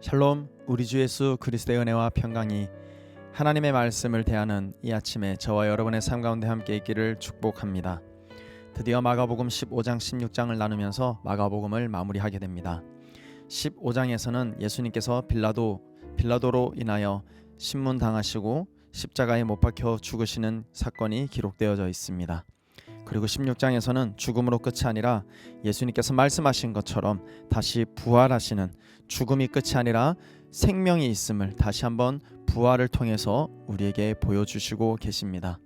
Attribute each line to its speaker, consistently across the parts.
Speaker 1: 샬롬. 우리 주 예수 그리스도의 은혜와 평강이 하나님의 말씀을 대하는 이 아침에 저와 여러분의 삶 가운데 함께 있기를 축복합니다. 드디어 마가복음 15장 16장을 나누면서 마가복음을 마무리하게 됩니다. 15장에서는 예수님께서 빌라도로 인하여 신문당하시고 십자가에 못 박혀 죽으시는 사건이 기록되어져 있습니다. 그리고 16장에서는 죽음으로 끝이 아니라 예수님께서 말씀하신 것처럼 다시 부활하시는, 죽음이 끝이 아니라 생명이 있음을 다시 한번 부활을 통해서 우리에게 보여주시고 계십니다.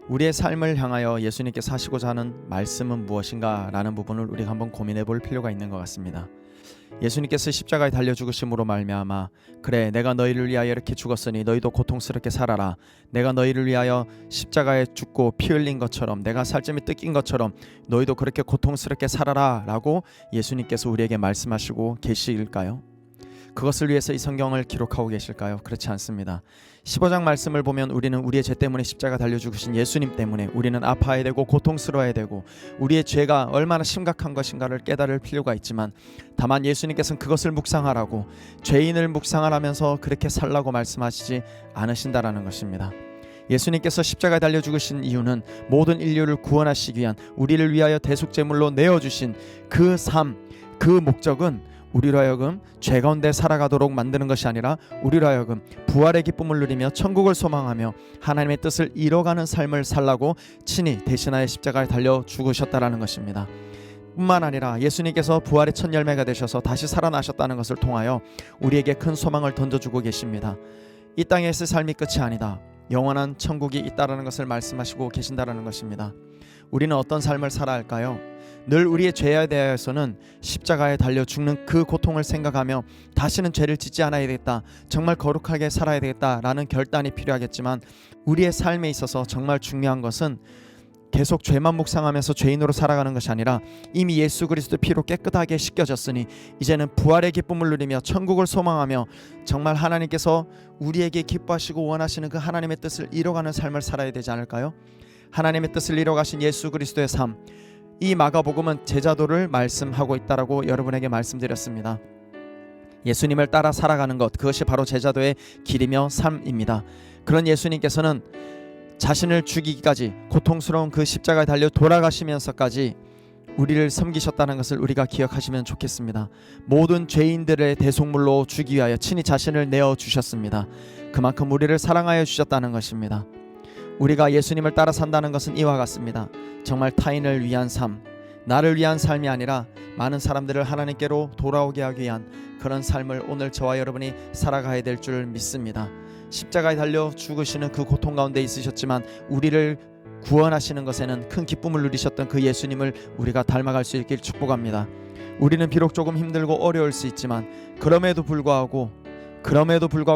Speaker 1: 우리의 삶을 향하여 예수님께서 하시고자 하는 말씀은 무엇인가 라는 부분을 우리가 한번 고민해 볼 필요가 있는 것 같습니다. 예수님께서 십자가에 달려 죽으심으로 말미암아 그래 내가 너희를 위하여 이렇게 죽었으니 너희도 고통스럽게 살아라, 내가 너희를 위하여 십자가에 죽고 피 흘린 것처럼, 내가 살점이 뜯긴 것처럼 너희도 그렇게 고통스럽게 살아라 라고 예수님께서 우리에게 말씀하시고 계실까요? 그것을 위해서 이 성경을 기록하고 계실까요? 그렇지 않습니다. 15장 말씀을 보면 우리는 우리의 죄 때문에 십자가 달려 죽으신 예수님 때문에 우리는 아파야 되고 고통스러워야 되고 우리의 죄가 얼마나 심각한 것인가를 깨달을 필요가 있지만, 다만 예수님께서는 그것을 묵상하라고, 죄인을 묵상하라면서 그렇게 살라고 말씀하시지 않으신다라는 것입니다. 예수님께서 십자가에 달려 죽으신 이유는 모든 인류를 구원하시기 위한, 우리를 위하여 대속제물로 내어주신 그 삶, 그 목적은 우리로 하여금 죄 가운데 살아가도록 만드는 것이 아니라 우리로 하여금 부활의 기쁨을 누리며 천국을 소망하며 하나님의 뜻을 이뤄가는 삶을 살라고 친히 대신하여 십자가에 달려 죽으셨다라는 것입니다. 뿐만 아니라 예수님께서 부활의 첫 열매가 되셔서 다시 살아나셨다는 것을 통하여 우리에게 큰 소망을 던져주고 계십니다. 이 땅에서의 삶이 끝이 아니다, 영원한 천국이 있다라는 것을 말씀하시고 계신다라는 것입니다. 우리는 어떤 삶을 살아야 할까요? 늘 우리의 죄에 대해서는 십자가에 달려 죽는 그 고통을 생각하며 다시는 죄를 짓지 않아야 되겠다, 정말 거룩하게 살아야 되겠다라는 결단이 필요하겠지만, 우리의 삶에 있어서 정말 중요한 것은 계속 죄만 묵상하면서 죄인으로 살아가는 것이 아니라 이미 예수 그리스도 피로 깨끗하게 씻겨졌으니 이제는 부활의 기쁨을 누리며 천국을 소망하며 정말 하나님께서 우리에게 기뻐하시고 원하시는 그 하나님의 뜻을 이뤄가는 삶을 살아야 되지 않을까요? 하나님의 뜻을 이뤄가신 예수 그리스도의 삶, 이 마가복음은 제자도를 말씀하고 있다라고 여러분에게 말씀드렸습니다. 예수님을 따라 살아가는 것, 그것이 바로 제자도의 길이며 삶입니다. 그런 예수님께서는 자신을 죽이기까지, 고통스러운 그 십자가에 달려 돌아가시면서까지 우리를 섬기셨다는 것을 우리가 기억하시면 좋겠습니다. 모든 죄인들의 대속물로 주기 위하여 친히 자신을 내어주셨습니다. 그만큼 우리를 사랑하여 주셨다는 것입니다. 우리가 예수님을 따라 산다는 것은 이와 같습니다. 정말 타인을 위한 삶, 나를 위한 삶이 아니라 많은 사람들을 하나님께로 돌아오게 하기 위한 그런 삶을 오늘 저와 여러분이 살아가야 될 줄 믿습니다. 십자가에 달려 죽으시는 그 고통 가운데 있으셨지만 우리를 구원하시는 것에는 큰 기쁨을 누리셨던 그 예수님을 우리가 닮아갈 수 있길 축복합니다. 우리는 비록 조금 힘들고 어려울 수 있지만 그럼에도 불구하고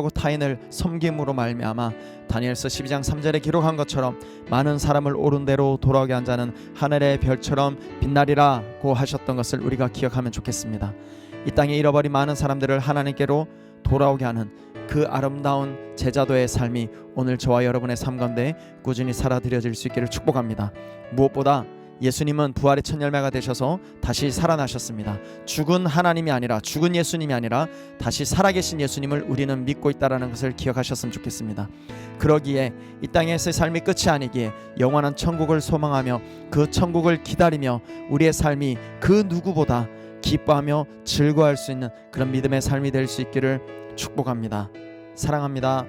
Speaker 1: 타인을 섬김으로 말미암아 다니엘서 12장 3절에 기록한 것처럼 많은 사람을 옳은 대로 돌아오게 한 자는 하늘의 별처럼 빛나리라고 하셨던 것을 우리가 기억하면 좋겠습니다. 이 땅에 잃어버린 많은 사람들을 하나님께로 돌아오게 하는 그 아름다운 제자도의 삶이 오늘 저와 여러분의 삶 가운데 꾸준히 살아들여질 수 있기를 축복합니다. 무엇보다 예수님은 부활의 첫 열매가 되셔서 다시 살아나셨습니다. 죽은 하나님이 아니라, 죽은 예수님이 아니라 다시 살아계신 예수님을 우리는 믿고 있다는 것을 기억하셨으면 좋겠습니다. 그러기에 이 땅에서의 삶이 끝이 아니기에 영원한 천국을 소망하며 그 천국을 기다리며 우리의 삶이 그 누구보다 기뻐하며 즐거워할 수 있는 그런 믿음의 삶이 될 수 있기를 축복합니다. 사랑합니다.